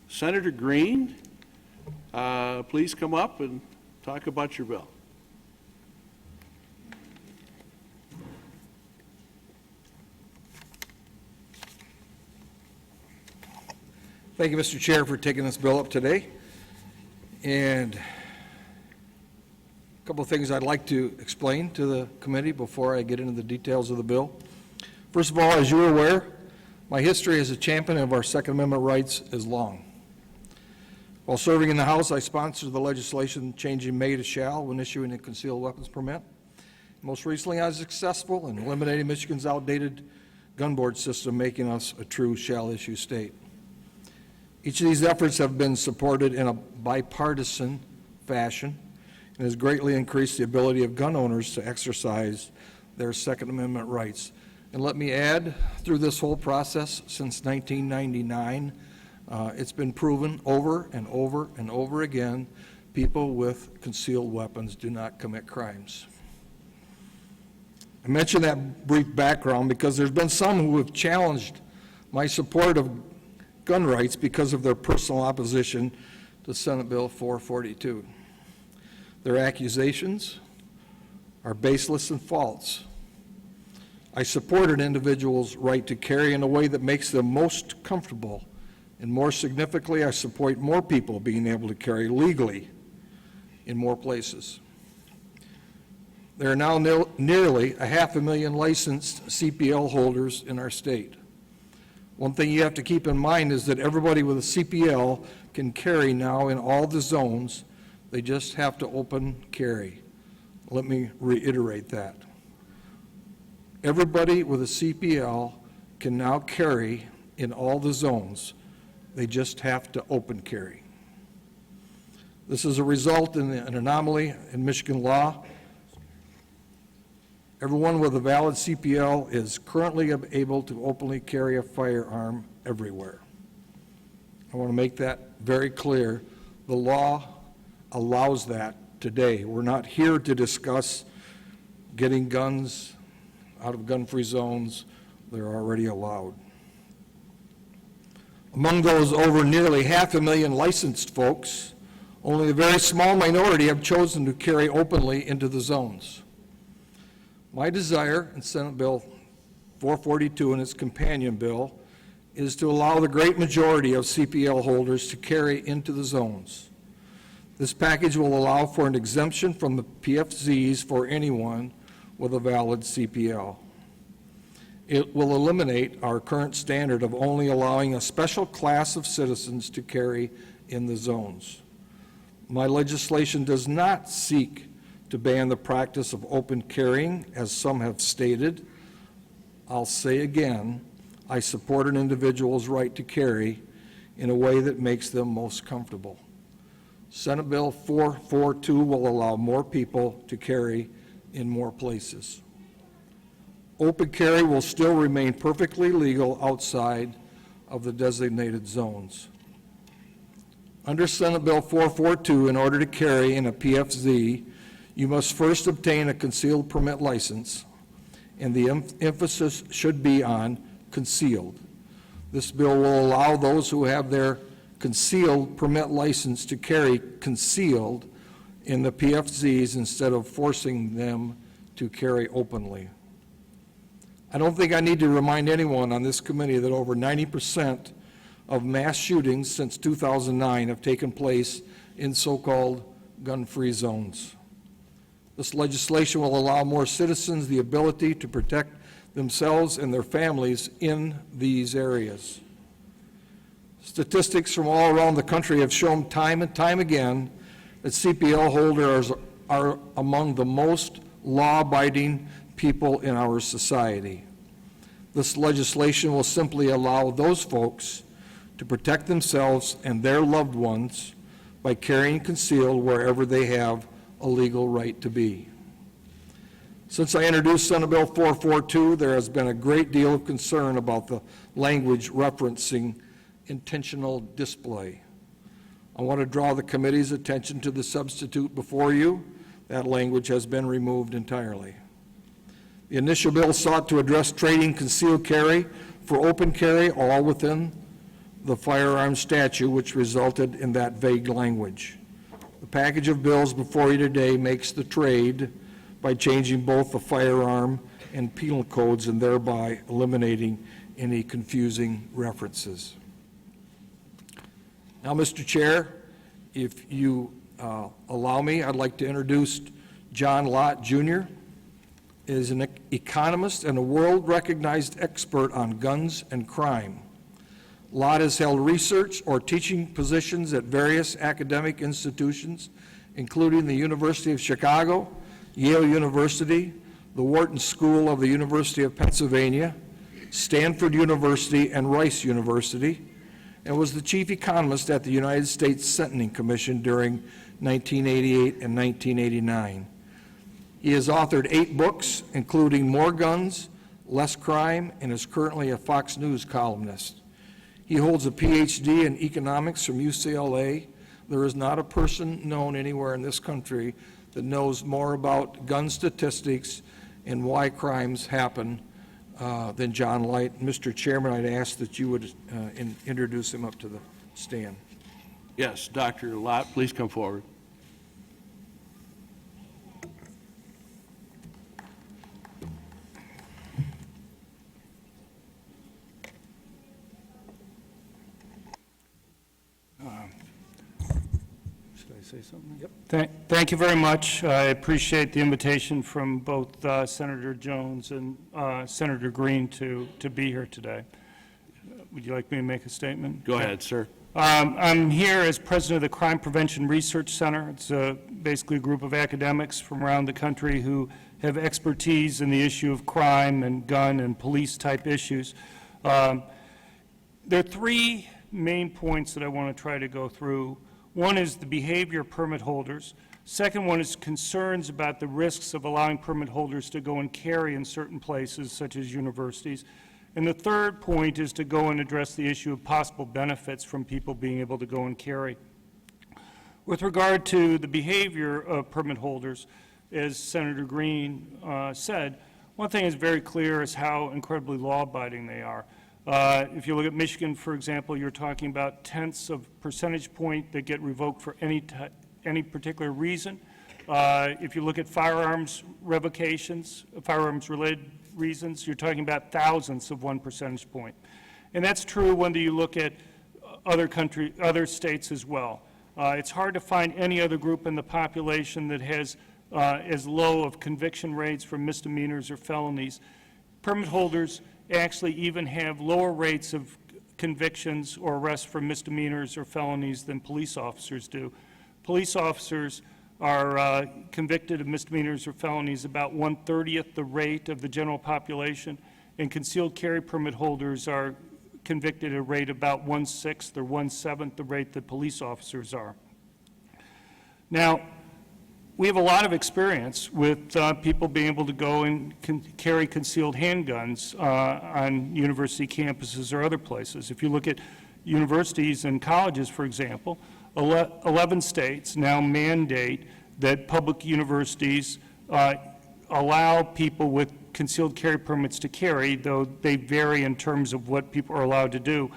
Senator Green, please come up and talk about your bill. Thank you, Mr. Chair, for taking this bill up today. And a couple of things I'd like to explain to the committee before I get into the details of the bill. First of all, as you're aware, my history as a champion of our Second Amendment rights is long. While serving in the House, I sponsored the legislation changing may to shall when issuing a concealed weapons permit. Most recently, I was successful in eliminating Michigan's outdated gun board system, making us a true shall-issue state. Each of these efforts have been supported in a bipartisan fashion and has greatly increased the ability of gun owners to exercise their Second Amendment rights. And let me add, through this whole process since 1999, it's been proven over and over and over again, people with concealed weapons do not commit crimes. I mention that brief background because there's been some who have challenged my support of gun rights because of their personal opposition to Senate Bill 442. Their accusations are baseless and false. I support an individual's right to carry in a way that makes them most comfortable, and more significantly, I support more people being able to carry legally in more places. There are now nearly 500,000 licensed CPL holders in our state. One thing you have to keep in mind is that everybody with a CPL can carry now in all the zones. They just have to open carry. Let me reiterate that. Everybody with a CPL can now carry in all the zones. They just have to open carry. This is a result in an anomaly in Michigan law. Everyone with a valid CPL is currently able to openly carry a firearm everywhere. I want to make that very clear. The law allows that today. We're not here to discuss getting guns out of gun-free zones. They're already allowed. Among those over nearly 500,000 licensed folks, only a very small minority have chosen to carry openly into the zones. My desire in Senate Bill 442 and its companion bill is to allow the great majority of CPL holders to carry into the zones. This package will allow for an exemption from the PFZs for anyone with a valid CPL. It will eliminate our current standard of only allowing a special class of citizens to carry in the zones. My legislation does not seek to ban the practice of open carrying, as some have stated. I'll say again, I support an individual's right to carry in a way that makes them most comfortable. Senate Bill 442 will allow more people to carry in more places. Open carry will still remain perfectly legal outside of the designated zones. Under Senate Bill 442, in order to carry in a PFZ, you must first obtain a concealed permit license, and the emphasis should be on concealed. This bill will allow those who have their concealed permit license to carry concealed in the PFZs instead of forcing them to carry openly. I don't think I need to remind anyone on this committee that over 90% of mass shootings since 2009 have taken place in so-called gun-free zones. This legislation will allow more citizens the ability to protect themselves and their families in these areas. Statistics from all around the country have shown time and time again that CPL holders are among the most law-abiding people in our society. This legislation will simply allow those folks to protect themselves and their loved ones by carrying concealed wherever they have a legal right to be. Since I introduced Senate Bill 442, there has been a great deal of concern about the language referencing intentional display. I want to draw the committee's attention to the substitute before you. That language has been removed entirely. The initial bill sought to address trading concealed carry for open carry, all within the firearms statute, which resulted in that vague language. The package of bills before you today makes the trade by changing both the firearm and penal codes and thereby eliminating any confusing references. Now, Mr. Chair, if you allow me, I'd like to introduce John Lott, Jr. is an economist and a world-recognized expert on guns and crime. Lott has held research or teaching positions at various academic institutions, including the University of Chicago, Yale University, the Wharton School of the University of Pennsylvania, Stanford University, and Rice University, and was the chief economist at the United States Sentencing Commission during 1988 and 1989. He has authored 8 books, including More Guns, Less Crime, and is currently a Fox News columnist. He holds a PhD in economics from UCLA. There is not a person known anywhere in this country that knows more about gun statistics and why crimes happen than John Lott. Mr. Chairman, I'd ask that you would introduce him up to the stand. Yes, Dr. Lott, please come forward. Say something? Yep. Thank you very much. I appreciate the invitation from both Senator Jones and Senator Green to be here today. Would you like me to make a statement? Go ahead, sir. I'm here as president of the Crime Prevention Research Center. It's basically a group of academics from around the country who have expertise in the issue of crime and gun and police type issues. There are 3 main points that I want to try to go through. One is the behavior of permit holders. Second one is concerns about the risks of allowing permit holders to go and carry in certain places, such as universities. And the third point is to go and address the issue of possible benefits from people being able to go and carry. With regard to the behavior of permit holders, as Senator Green said, one thing is very clear is how incredibly law-abiding they are. If you look at Michigan, for example, you're talking about tenths of percentage point that get revoked for any particular reason. If you look at firearms revocations, firearms-related reasons, you're talking about thousands of 1 percentage point. And that's true whether you look at other states as well. It's hard to find any other group in the population that has as low of conviction rates for misdemeanors or felonies. Permit holders actually even have lower rates of convictions or arrests for misdemeanors or felonies than police officers do. Police officers are convicted of misdemeanors or felonies about 1/30th the rate of the general population, and concealed carry permit holders are convicted at a rate about 1/6 or 1/7 the rate that police officers are. Now, we have a lot of experience with people being able to go and carry concealed handguns on university campuses or other places. If you look at universities and colleges, for example, 11 states now mandate that public universities allow people with concealed carry permits to carry, though they vary in terms of what people are allowed to do.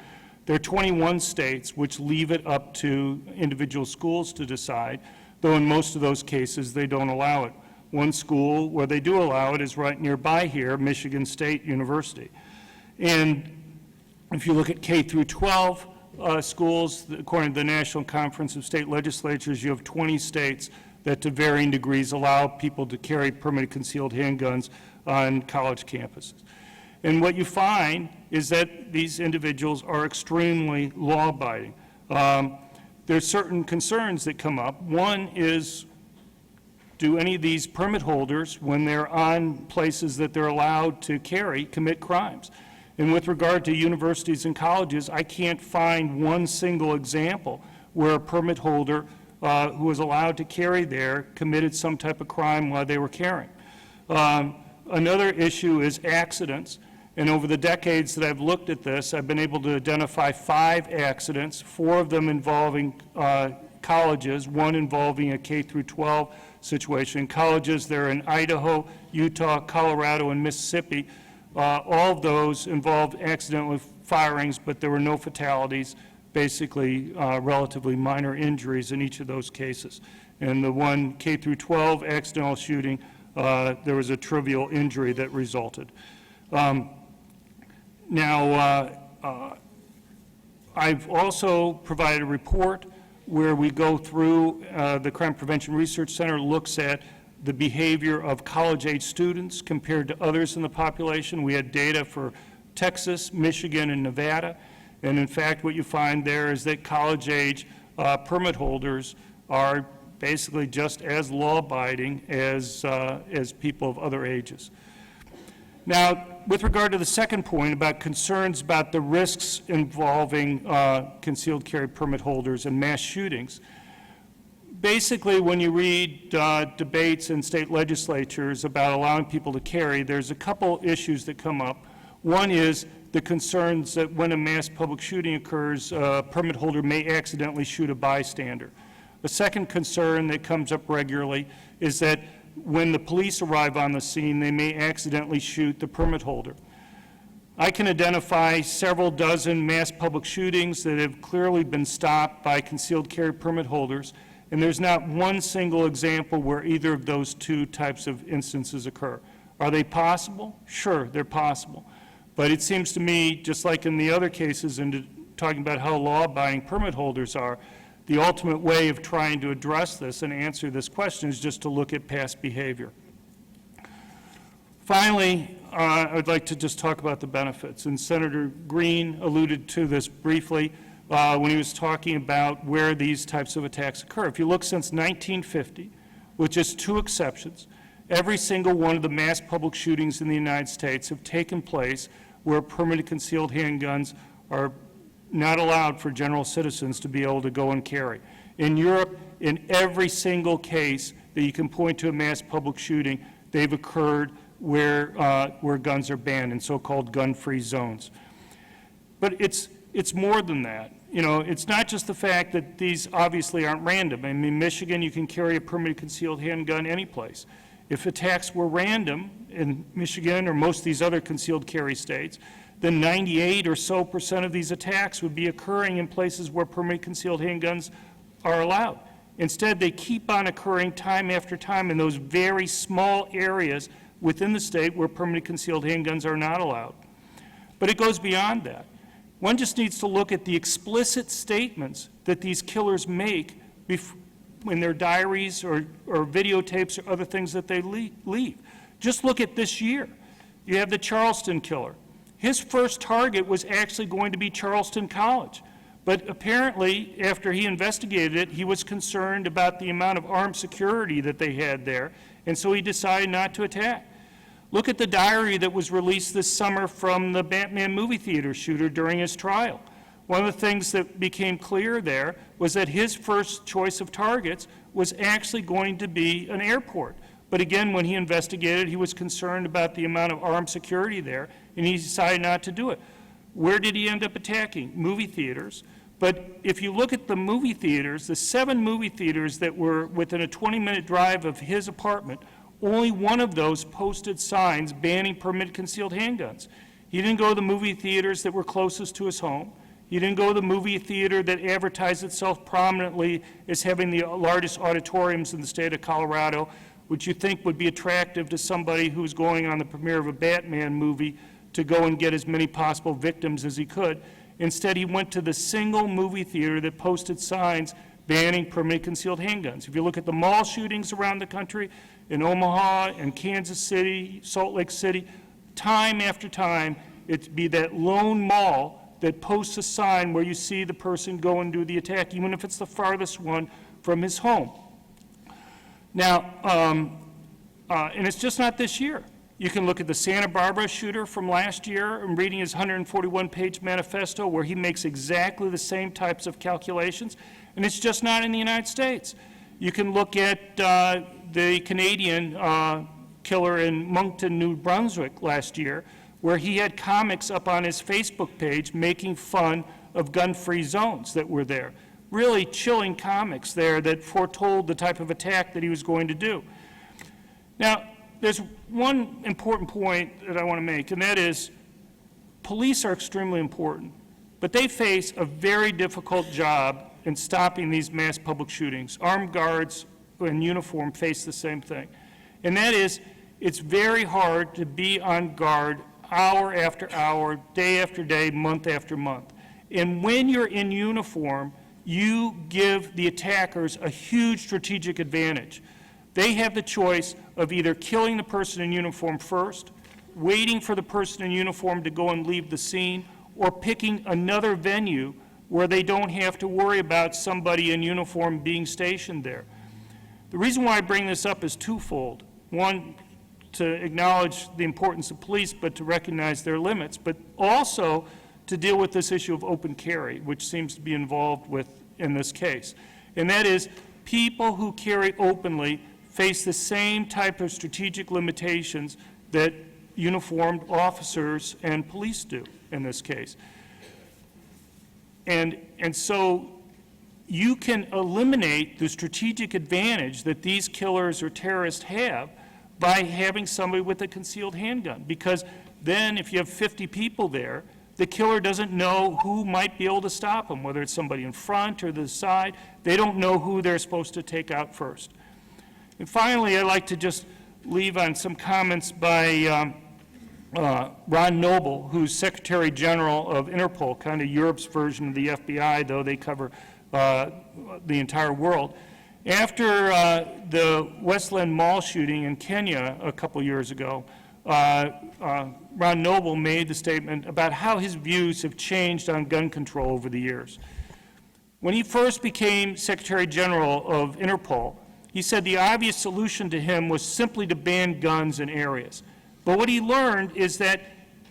There are 21 states which leave it up to individual schools to decide, though in most of those cases they don't allow it. One school where they do allow it is right nearby here, Michigan State University. And if you look at K through 12 schools, according to the National Conference of State Legislatures, you have 20 states that to varying degrees allow people to carry permitted concealed handguns on college campuses. And what you find is that these individuals are extremely law-abiding. There's certain concerns that come up. One is, do any of these permit holders, when they're on places that they're allowed to carry, commit crimes? And with regard to universities and colleges, I can't find one single example where a permit holder who was allowed to carry there committed some type of crime while they were carrying. Another issue is accidents. And over the decades that I've looked at this, I've been able to identify 5 accidents, 4 of them involving colleges, 1 involving a K through 12 situation. Colleges, they're in Idaho, Utah, Colorado, and Mississippi. All of those involved accidental firings, but there were no fatalities, basically relatively minor injuries in each of those cases. And the one K through 12 accidental shooting, there was a trivial injury that resulted. I've also provided a report where we go through, the Crime Prevention Research Center looks at the behavior of college-age students compared to others in the population. We had data for Texas, Michigan, and Nevada. And in fact, what you find there is that college-age permit holders are basically just as law-abiding as people of other ages. Now, with regard to the second point about concerns about the risks involving concealed carry permit holders and mass shootings, basically when you read debates in state legislatures about allowing people to carry, there's a couple issues that come up. One is the concerns that when a mass public shooting occurs, a permit holder may accidentally shoot a bystander. The second concern that comes up regularly is that when the police arrive on the scene, they may accidentally shoot the permit holder. I can identify several dozen mass public shootings that have clearly been stopped by concealed carry permit holders, and there's not one single example where either of those two types of instances occur. Are they possible? Sure, they're possible. But it seems to me, just like in the other cases, and talking about how law-abiding permit holders are, the ultimate way of trying to address this and answer this question is just to look at past behavior. Finally, I would like to just talk about the benefits. And Senator Green alluded to this briefly when he was talking about where these types of attacks occur. If you look since 1950, with just two exceptions, every single one of the mass public shootings in the United States have taken place where permanent concealed handguns are not allowed for general citizens to be able to go and carry. In Europe, in every single case that you can point to a mass public shooting, they've occurred where guns are banned in so-called gun-free zones. But it's more than that. You know, it's not just the fact that these obviously aren't random. I mean, in Michigan, you can carry a permanent concealed handgun any place. If attacks were random in Michigan or most of these other concealed carry states, then 98% or so of these attacks would be occurring in places where permanent concealed handguns are allowed. Instead, they keep on occurring time after time in those very small areas within the state where permanent concealed handguns are not allowed. But it goes beyond that. One just needs to look at the explicit statements that these killers make in their diaries or videotapes or other things that they leave. Just look at this year. You have the Charleston killer. His first target was actually going to be Charleston College. But apparently, after he investigated it, he was concerned about the amount of armed security that they had there, and so he decided not to attack. Look at the diary that was released this summer from the Batman movie theater shooter during his trial. One of the things that became clear there was that his first choice of targets was actually going to be an airport. But again, when he investigated, he was concerned about the amount of armed security there, and he decided not to do it. Where did he end up attacking? Movie theaters. But if you look at the movie theaters, the 7 movie theaters that were within a 20-minute drive of his apartment, only one of those posted signs banning permitted concealed handguns. He didn't go to the movie theaters that were closest to his home. He didn't go to the movie theater that advertised itself prominently as having the largest auditoriums in the state of Colorado, which you think would be attractive to somebody who's going on the premiere of a Batman movie to go and get as many possible victims as he could. Instead, he went to the single movie theater that posted signs banning permanent concealed handguns. If you look at the mall shootings around the country, in Omaha and Kansas City, Salt Lake City, time after time, it'd be that lone mall that posts a sign where you see the person go and do the attack, even if it's the farthest one from his home. Now, and it's just not this year. You can look at the Santa Barbara shooter from last year and reading his 141-page manifesto where he makes exactly the same types of calculations, and it's just not in the United States. You can look at the Canadian killer in Moncton, New Brunswick last year, where he had comics up on his Facebook page making fun of gun-free zones that were there. Really chilling comics there that foretold the type of attack that he was going to do. Now, there's one important point that I want to make, and that is police are extremely important, but they face a very difficult job in stopping these mass public shootings. Armed guards in uniform face the same thing. And that is, it's very hard to be on guard hour after hour, day after day, month after month. And when you're in uniform, you give the attackers a huge strategic advantage. They have the choice of either killing the person in uniform first, waiting for the person in uniform to go and leave the scene, or picking another venue where they don't have to worry about somebody in uniform being stationed there. The reason why I bring this up is twofold. One, to acknowledge the importance of police, but to recognize their limits, but also to deal with this issue of open carry, which seems to be involved in this case. And that is, people who carry openly face the same type of strategic limitations that uniformed officers and police do in this case. And so you can eliminate the strategic advantage that these killers or terrorists have by having somebody with a concealed handgun, because then if you have 50 people there, the killer doesn't know who might be able to stop them, whether it's somebody in front or the side. They don't know who they're supposed to take out first. And finally, I'd like to just leave on some comments by Ron Noble, who's Secretary General of Interpol, kind of Europe's version of the FBI, though they cover the entire world. After the Westland Mall shooting in Kenya a couple years ago, Ron Noble made the statement about how his views have changed on gun control over the years. When he first became Secretary General of Interpol, he said the obvious solution to him was simply to ban guns in areas. But what he learned is that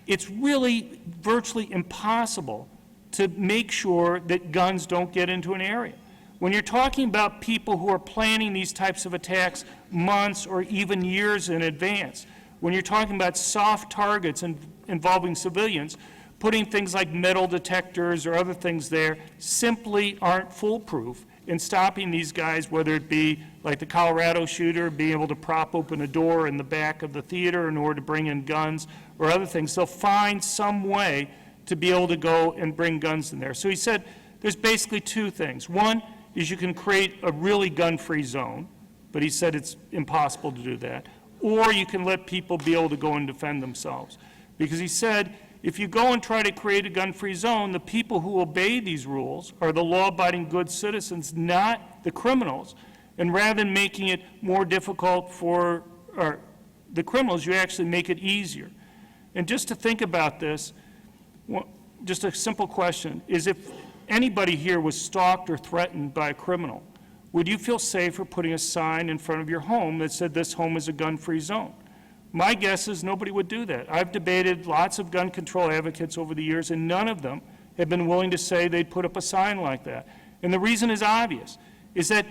it's really virtually impossible to make sure that guns don't get into an area. When you're talking about people who are planning these types of attacks months or even years in advance, when you're talking about soft targets involving civilians, putting things like metal detectors or other things there simply aren't foolproof in stopping these guys, whether it be like the Colorado shooter, being able to prop open a door in the back of the theater in order to bring in guns or other things. They'll find some way to be able to go and bring guns in there. So he said there's basically two things. One is you can create a really gun-free zone, but he said it's impossible to do that. Or you can let people be able to go and defend themselves. Because he said, if you go and try to create a gun-free zone, the people who obey these rules are the law-abiding good citizens, not the criminals. And rather than making it more difficult for the criminals, you actually make it easier. And just to think about this, just a simple question, is if anybody here was stalked or threatened by a criminal, would you feel safer putting a sign in front of your home that said this home is a gun-free zone? My guess is nobody would do that. I've debated lots of gun control advocates over the years, and none of them have been willing to say they'd put up a sign like that. And the reason is obvious, is that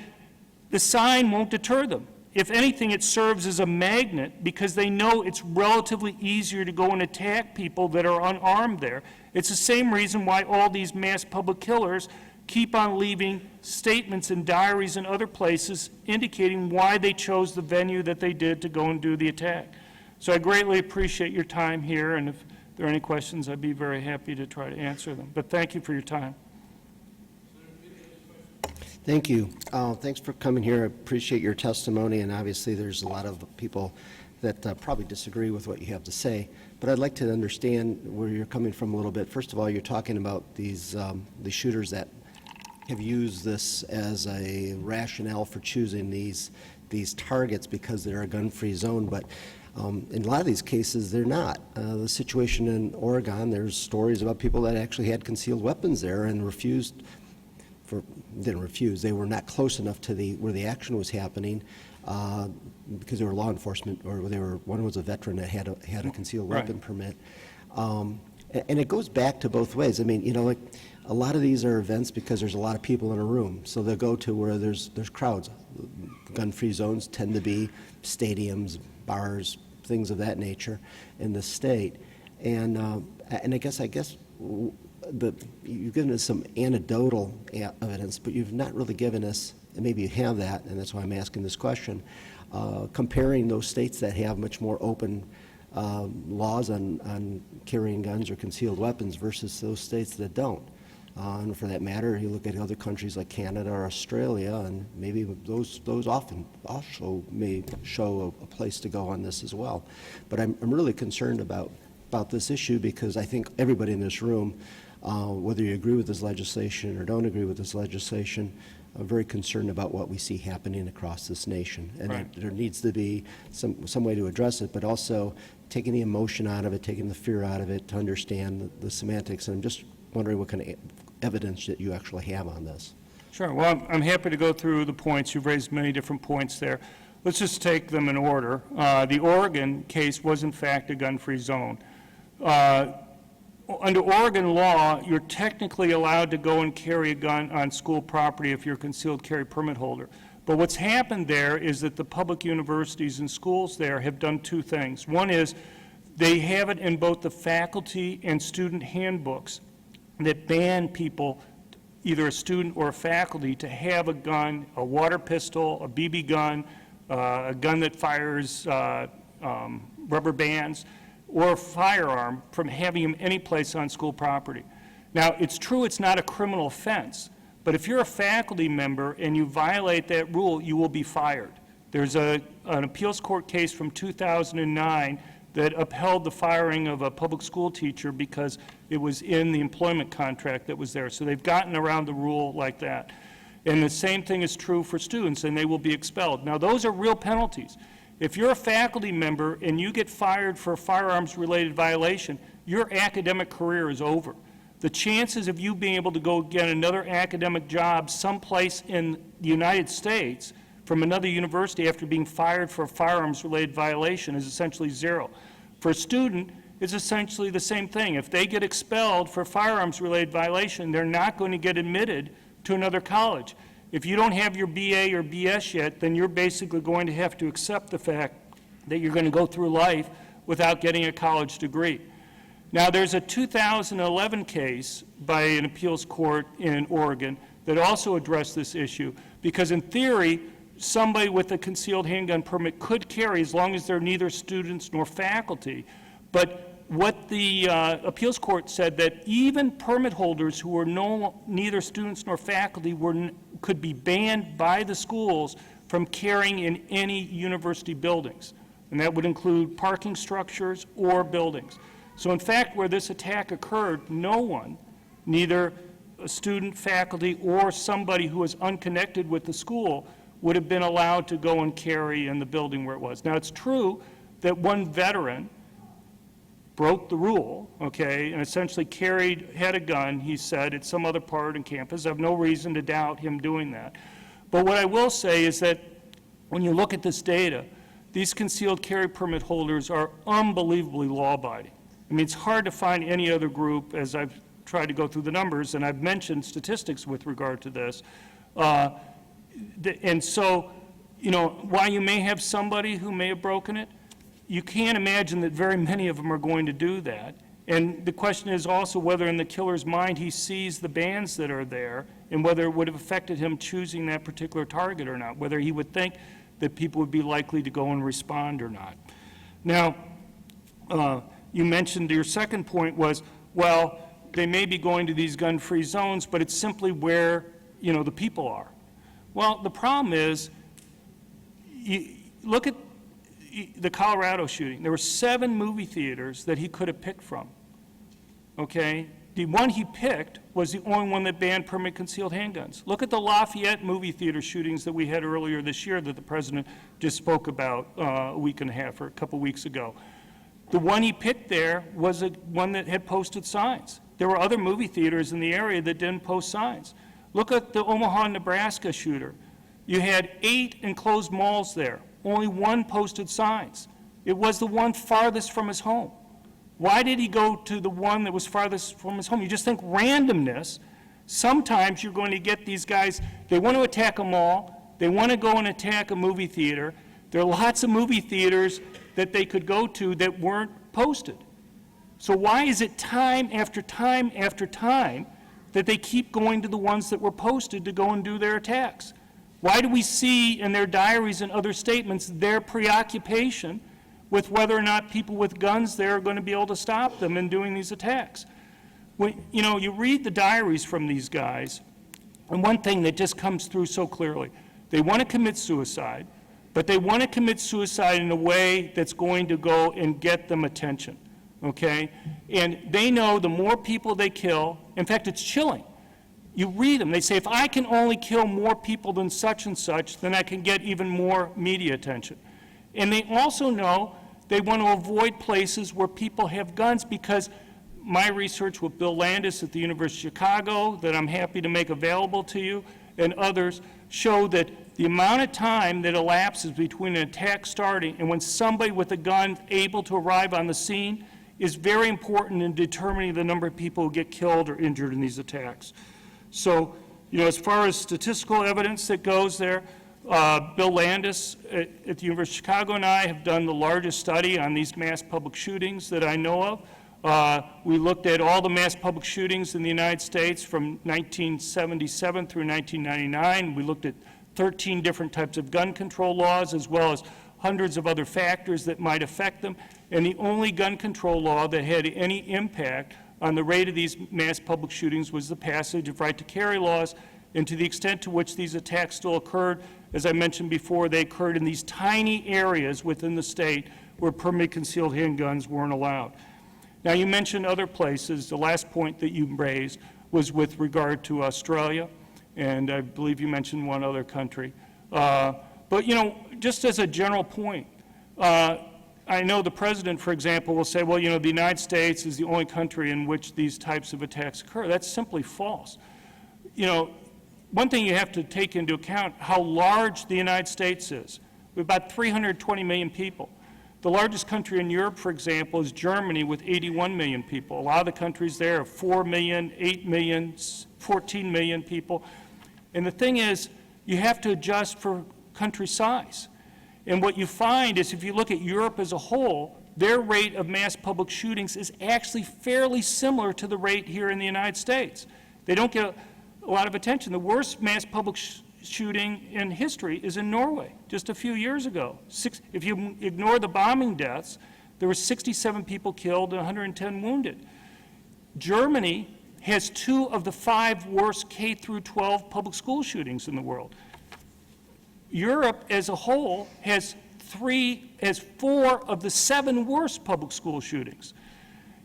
the sign won't deter them. If anything, it serves as a magnet because they know it's relatively easier to go and attack people that are unarmed there. It's the same reason why all these mass public killers keep on leaving statements in diaries and other places indicating why they chose the venue that they did to go and do the attack. So I greatly appreciate your time here, and if there are any questions, I'd be very happy to try to answer them. But thank you for your time. Thank you. Thanks for coming here. I appreciate your testimony, and obviously there's a lot of people that probably disagree with what you have to say. But I'd like to understand where you're coming from a little bit. First of all, you're talking about these the shooters that have used this as a rationale for choosing these targets because they're a gun-free zone, but in a lot of these cases, they're not. The situation in Oregon, there's stories about people that actually had concealed weapons there and didn't refuse, they were not close enough to where the action was happening because they were law enforcement, or one was a veteran that had a concealed weapon permit. And it goes back to both ways. I mean, you know, like a lot of these are events because there's a lot of people in a room, so they'll go to where there's crowds. Gun-free zones tend to be stadiums, bars, things of that nature in the state. And I guess you've given us some anecdotal evidence, but you've not really given us, and maybe you have that, and that's why I'm asking this question, comparing those states that have much more open laws on carrying guns or concealed weapons versus those states that don't. And for that matter, you look at other countries like Canada or Australia, and maybe those often also may show a place to go on this as well. But I'm really concerned about this issue because I think everybody in this room, whether you agree with this legislation or don't agree with this legislation, are very concerned about what we see happening across this nation. And Right. there needs to be some way to address it, but also taking the emotion out of it, taking the fear out of it to understand the semantics. And I'm just wondering what kind of evidence that you actually have on this. Sure. Well, I'm happy to go through the points. You've raised many different points there. Let's just take them in order. The Oregon case was, in fact, a gun-free zone. Under Oregon law, you're technically allowed to go and carry a gun on school property if you're a concealed carry permit holder. But what's happened there is that the public universities and schools there have done two things. One is they have it in both the faculty and student handbooks that ban people, either a student or a faculty, to have a gun, a water pistol, a BB gun, a gun that fires rubber bands, or a firearm from having them any place on school property. Now, it's true it's not a criminal offense, but if you're a faculty member and you violate that rule, you will be fired. There's an appeals court case from 2009 that upheld the firing of a public school teacher because it was in the employment contract that was there. So they've gotten around the rule like that. And the same thing is true for students, and they will be expelled. Now, those are real penalties. If you're a faculty member and you get fired for a firearms-related violation, your academic career is over. The chances of you being able to go get another academic job someplace in the United States from another university after being fired for a firearms-related violation is essentially zero. For a student, it's essentially the same thing. If they get expelled for a firearms-related violation, they're not going to get admitted to another college. If you don't have your BA or BS yet, then you're basically going to have to accept the fact that you're going to go through life without getting a college degree. Now, there's a 2011 case by an appeals court in Oregon that also addressed this issue, because in theory, somebody with a concealed handgun permit could carry as long as they're neither students nor faculty. But what the appeals court said that even permit holders who were neither students nor faculty could be banned by the schools from carrying in any university buildings. And that would include parking structures or buildings. So in fact, where this attack occurred, no one, neither a student, faculty, or somebody who was unconnected with the school, would have been allowed to go and carry in the building where it was. Now, it's true that one veteran broke the rule, okay, and essentially had a gun, he said, at some other part on campus. I have no reason to doubt him doing that. But what I will say is that when you look at this data, these concealed carry permit holders are unbelievably law-abiding. I mean, it's hard to find any other group, as I've tried to go through the numbers, and I've mentioned statistics with regard to this. And so, you know, while you may have somebody who may have broken it, you can't imagine that very many of them are going to do that. And the question is also whether in the killer's mind he sees the bans that are there and whether it would have affected him choosing that particular target or not, whether he would think that people would be likely to go and respond or not. Now, you mentioned your second point was, well, they may be going to these gun-free zones, but it's simply where, you know, the people are. Well, the problem is, look at the Colorado shooting. There were 7 movie theaters that he could have picked from, okay? The one he picked was the only one that banned permit concealed handguns. Look at the Lafayette movie theater shootings that we had earlier this year that the president just spoke about a week and a half or a couple weeks ago. The one he picked there was one that had posted signs. There were other movie theaters in the area that didn't post signs. Look at the Omaha, Nebraska shooter. You had 8 enclosed malls there. Only 1 posted signs. It was the one farthest from his home. Why did he go to the one that was farthest from his home? You just think randomness. Sometimes you're going to get these guys, they want to attack a mall, they want to go and attack a movie theater. There are lots of movie theaters that they could go to that weren't posted. So why is it time after time after time that they keep going to the ones that were posted to go and do their attacks? Why do we see in their diaries and other statements their preoccupation with whether or not people with guns there are going to be able to stop them in doing these attacks? When, you know, you read the diaries from these guys, and one thing that just comes through so clearly, they want to commit suicide, but they want to commit suicide in a way that's going to go and get them attention, okay? And they know the more people they kill, in fact, it's chilling. You read them, they say, if I can only kill more people than such and such, then I can get even more media attention. And they also know they want to avoid places where people have guns, because my research with Bill Landis at the University of Chicago, that I'm happy to make available to you, and others, show that the amount of time that elapses between an attack starting and when somebody with a gun is able to arrive on the scene is very important in determining the number of people who get killed or injured in these attacks. So, you know, as far as statistical evidence that goes there, Bill Landis at the University of Chicago and I have done the largest study on these mass public shootings that I know of. We looked at all the mass public shootings in the United States from 1977 through 1999. We looked at 13 different types of gun control laws, as well as hundreds of other factors that might affect them. And the only gun control law that had any impact on the rate of these mass public shootings was the passage of right-to-carry laws. And to the extent to which these attacks still occurred, as I mentioned before, they occurred in these tiny areas within the state where permanently concealed handguns weren't allowed. Now, you mentioned other places. The last point that you raised was with regard to Australia, and I believe you mentioned one other country. But, you know, just as a general point, I know the president, for example, will say, well, you know, the United States is the only country in which these types of attacks occur. That's simply false. You know, one thing you have to take into account, how large the United States is. We have about 320 million people. The largest country in Europe, for example, is Germany with 81 million people. A lot of the countries there are 4 million, 8 million, 14 million people. And the thing is, you have to adjust for country size. And what you find is if you look at Europe as a whole, their rate of mass public shootings is actually fairly similar to the rate here in the United States. They don't get a lot of attention. The worst mass public shooting in history is in Norway, just a few years ago. If you ignore the bombing deaths, there were 67 people killed and 110 wounded. Germany has 2 of the 5 worst K through 12 public school shootings in the world. Europe as a whole has 4 of the 7 worst public school shootings.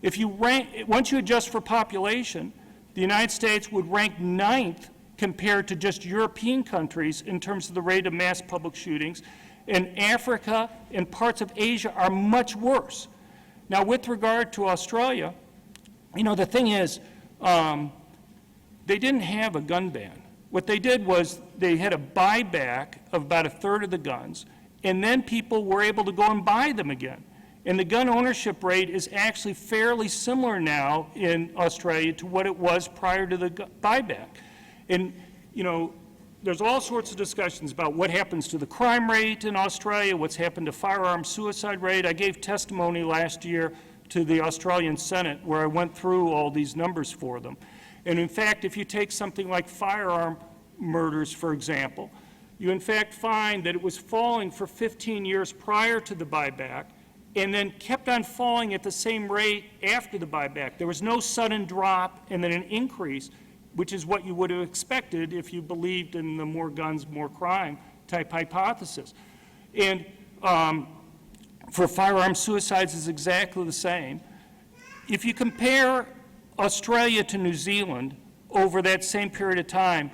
If you once you adjust for population, the United States would rank 9th compared to just European countries in terms of the rate of mass public shootings. And Africa and parts of Asia are much worse. Now, with regard to Australia, you know, the thing is, they didn't have a gun ban. What they did was they had a buyback of about 1/3 of the guns, and then people were able to go and buy them again. And the gun ownership rate is actually fairly similar now in Australia to what it was prior to the buyback. And, you know, there's all sorts of discussions about what happens to the crime rate in Australia, what's happened to firearm suicide rate. I gave testimony last year to the Australian Senate where I went through all these numbers for them. And in fact, if you take something like firearm murders, for example, you in fact find that it was falling for 15 years prior to the buyback and then kept on falling at the same rate after the buyback. There was no sudden drop and then an increase, which is what you would have expected if you believed in the more guns, more crime type hypothesis. And for firearm suicides is exactly the same. If you compare Australia to New Zealand over that same period of time,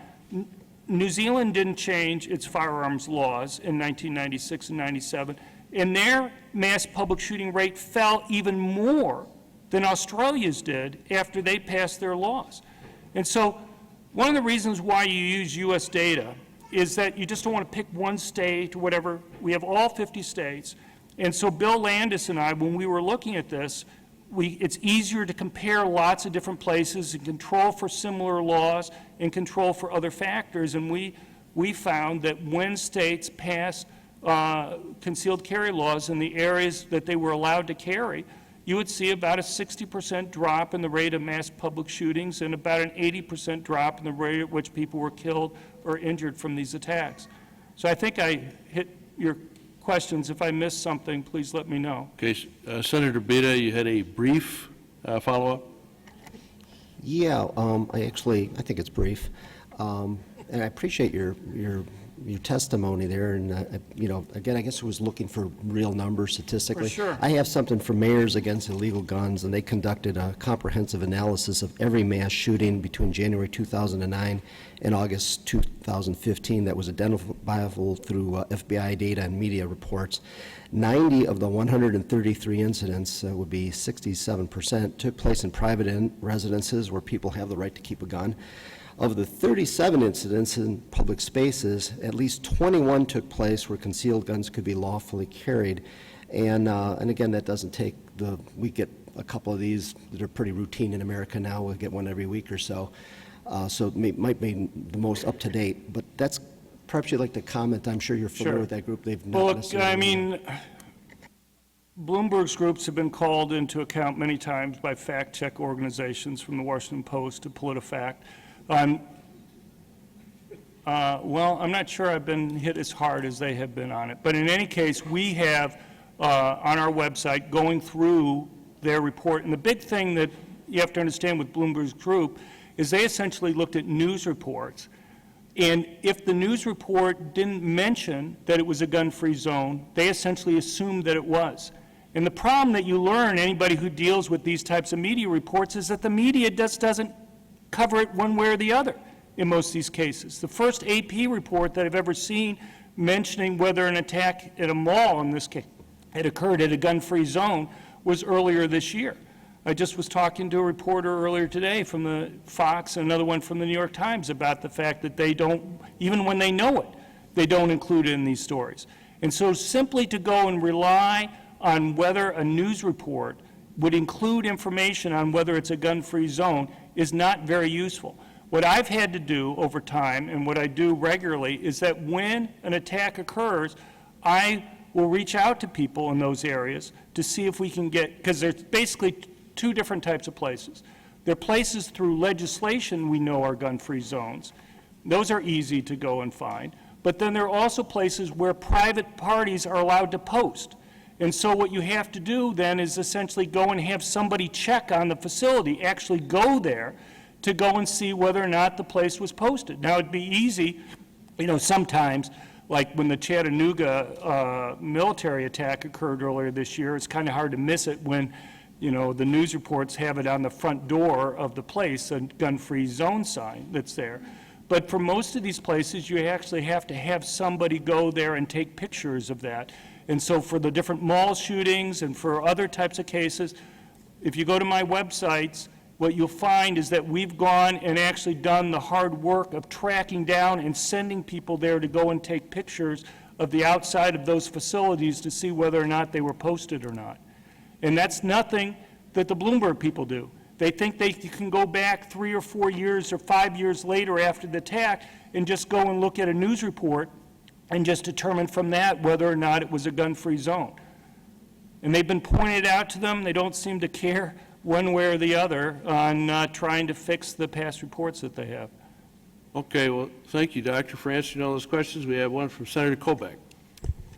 New Zealand didn't change its firearms laws in 1996 and 97, and their mass public shooting rate fell even more than Australia's did after they passed their laws. And so one of the reasons why you use U.S. data is that you just don't want to pick one state or whatever. We have all 50 states. And so Bill Landis and I, when we were looking at this, it's easier to compare lots of different places and control for similar laws and control for other factors. And we found that when states passed concealed carry laws in the areas that they were allowed to carry, you would see about a 60% drop in the rate of mass public shootings and about an 80% drop in the rate at which people were killed or injured from these attacks. So I think I hit your questions. If I missed something, please let me know. Okay, Senator Beda, you had a brief follow-up? Yeah, I think it's brief. And I appreciate your testimony there, and, again, I guess I was looking for real numbers statistically. For sure. I have something from Mayors Against Illegal Guns, and they conducted a comprehensive analysis of every mass shooting between January 2009 and August 2015 that was identifiable through FBI data and media reports. 90 of the 133 incidents, would be 67%, took place in private residences where people have the right to keep a gun. Of the 37 incidents in public spaces, at least 21 took place where concealed guns could be lawfully carried. And again, that doesn't take we get a couple of these that are pretty routine in America now. We get one every week or so. So it might be the most up to date, but that's, perhaps you'd like to comment. I'm sure you're familiar Sure. with that group. They've Well, not look, necessarily. I mean, Bloomberg's groups have been called into account many times by fact-check organizations from the Washington Post to PolitiFact. Well, I'm not sure I've been hit as hard as they have been on it. But in any case, we have on our website going through their report. And the big thing that you have to understand with Bloomberg's group is they essentially looked at news reports. And if the news report didn't mention that it was a gun-free zone, they essentially assumed that it was. And the problem that you learn, anybody who deals with these types of media reports, is that the media just doesn't cover it one way or the other in most of these cases. The first AP report that I've ever seen mentioning whether an attack at a mall, in this case, had occurred at a gun-free zone was earlier this year. I just was talking to a reporter earlier today from the Fox and another one from the New York Times about the fact that they don't, even when they know it, they don't include it in these stories. And so simply to go and rely on whether a news report would include information on whether it's a gun-free zone is not very useful. What I've had to do over time, and what I do regularly, is that when an attack occurs, I will reach out to people in those areas to see if we can get, because there's basically two different types of places. There are places through legislation we know are gun-free zones. Those are easy to go and find. But then there are also places where private parties are allowed to post. And so what you have to do then is essentially go and have somebody check on the facility, actually go there to go and see whether or not the place was posted. Now, it'd be easy, sometimes, like when the Chattanooga military attack occurred earlier this year, it's kind of hard to miss it when, the news reports have it on the front door of the place, a gun-free zone sign that's there. But for most of these places, you actually have to have somebody go there and take pictures of that. And so for the different mall shootings and for other types of cases, if you go to my websites, what you'll find is that we've gone and actually done the hard work of tracking down and sending people there to go and take pictures of the outside of those facilities to see whether or not they were posted or not. And that's nothing that the Bloomberg people do. They think they can go back 3 or 4 years or 5 years later after the attack and just go and look at a news report and just determine from that whether or not it was a gun-free zone. And they've been pointed out to them. They don't seem to care one way or the other on trying to fix the past reports that they have. Okay, well, thank you, Doctor, for answering all those questions. We have one from Senator Kobeck.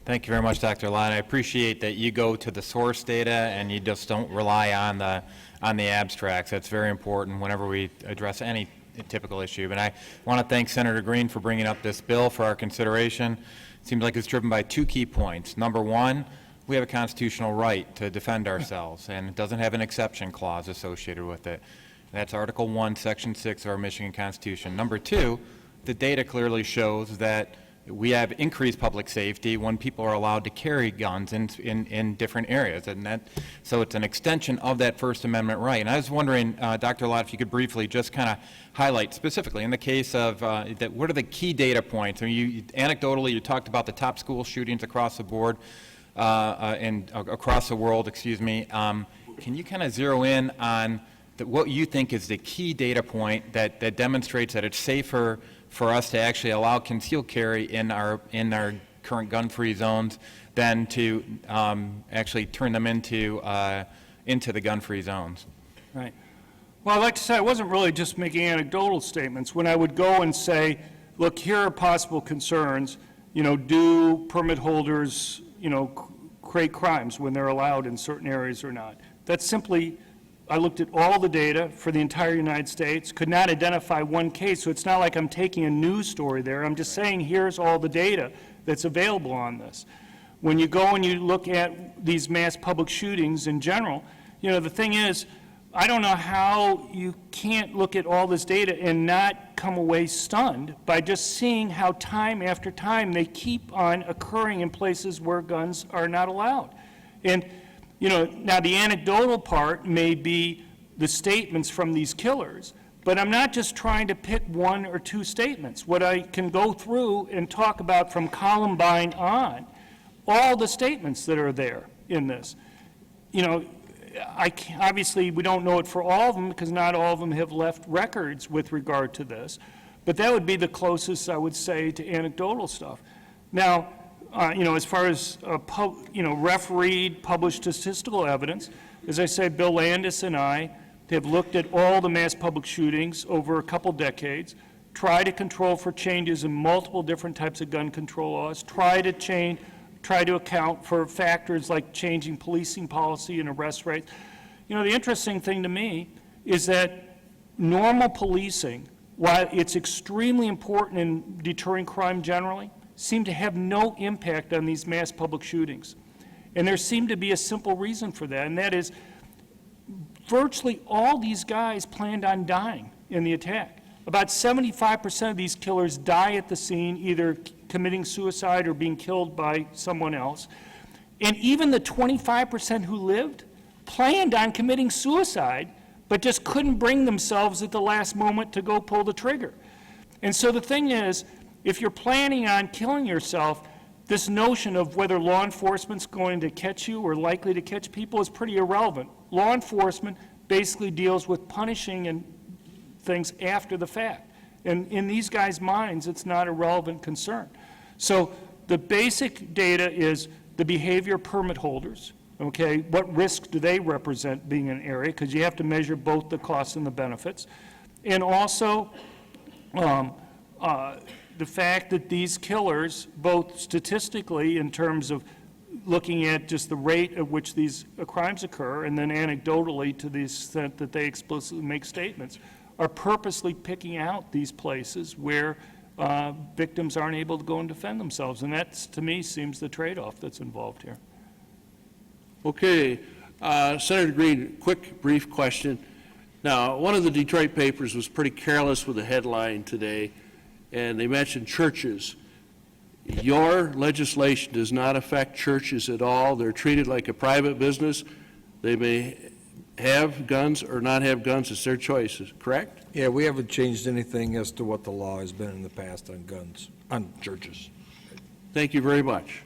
Thank you very much, Dr. Lott. I appreciate that you go to the source data and you just don't rely on the abstracts. That's very important whenever we address any typical issue. But I want to thank Senator Green for bringing up this bill for our consideration. It seems like it's driven by two key points. Number one, we have a constitutional right to defend ourselves, and it doesn't have an exception clause associated with it. That's Article 1, Section 6 of our Michigan Constitution. Number two, the data clearly shows that we have increased public safety when people are allowed to carry guns in different areas. And so it's an extension of that First Amendment right. And I was wondering, Dr. Lott, if you could briefly just kind of highlight specifically in the case of what are the key data points? I mean, anecdotally, you talked about the top school shootings across the board and across the world, Can you kind of zero in on what you think is the key data point that demonstrates that it's safer for us to actually allow concealed carry in our current gun-free zones than to actually turn them into into the gun-free zones. Right. Well, I'd like to say I wasn't really just making anecdotal statements. When I would go and say, look, here are possible concerns, do permit holders, create crimes when they're allowed in certain areas or not? That's simply, I looked at all the data for the entire United States, could not identify one case, so it's not like I'm taking a news story there. I'm just saying here's all the data that's available on this. When you go and you look at these mass public shootings in general, the thing is, I don't know how you can't look at all this data and not come away stunned by just seeing how time after time they keep on occurring in places where guns are not allowed. And, now the anecdotal part may be the statements from these killers, but I'm not just trying to pick one or two statements. What I can go through and talk about from Columbine on, all the statements that are there in this. Obviously, we don't know it for all of them because not all of them have left records with regard to this, but that would be the closest, I would say, to anecdotal stuff. Now, as far as, refereed, published statistical evidence, as I say, Bill Landis and I have looked at all the mass public shootings over a couple decades, try to control for changes in multiple different types of gun control laws, try to account for factors like changing policing policy and arrest rates. The interesting thing to me is that normal policing, while it's extremely important in deterring crime generally, seem to have no impact on these mass public shootings. And there seemed to be a simple reason for that, and that is virtually all these guys planned on dying in the attack. About 75% of these killers die at the scene, either committing suicide or being killed by someone else. And even the 25% who lived planned on committing suicide, but just couldn't bring themselves at the last moment to go pull the trigger. And so the thing is, if you're planning on killing yourself, this notion of whether law enforcement's going to catch you or likely to catch people is pretty irrelevant. Law enforcement basically deals with punishing and things after the fact. And in these guys' minds, it's not a relevant concern. So the basic data is the behavior of permit holders, okay? What risk do they represent being in an area? Because you have to measure both the costs and the benefits. And also the fact that these killers, both statistically in terms of looking at just the rate at which these crimes occur, and then anecdotally to the extent that they explicitly make statements, are purposely picking out these places where victims aren't able to go and defend themselves. And that, to me, seems the trade-off that's involved here. Okay. Senator Green, quick, brief question. Now, one of the Detroit papers was pretty careless with the headline today, and they mentioned churches. Your legislation does not affect churches at all. They're treated like a private business. They may have guns or not have guns. It's their choices, correct? Yeah, we haven't changed anything as to what the law has been in the past on guns, on churches. Thank you very much.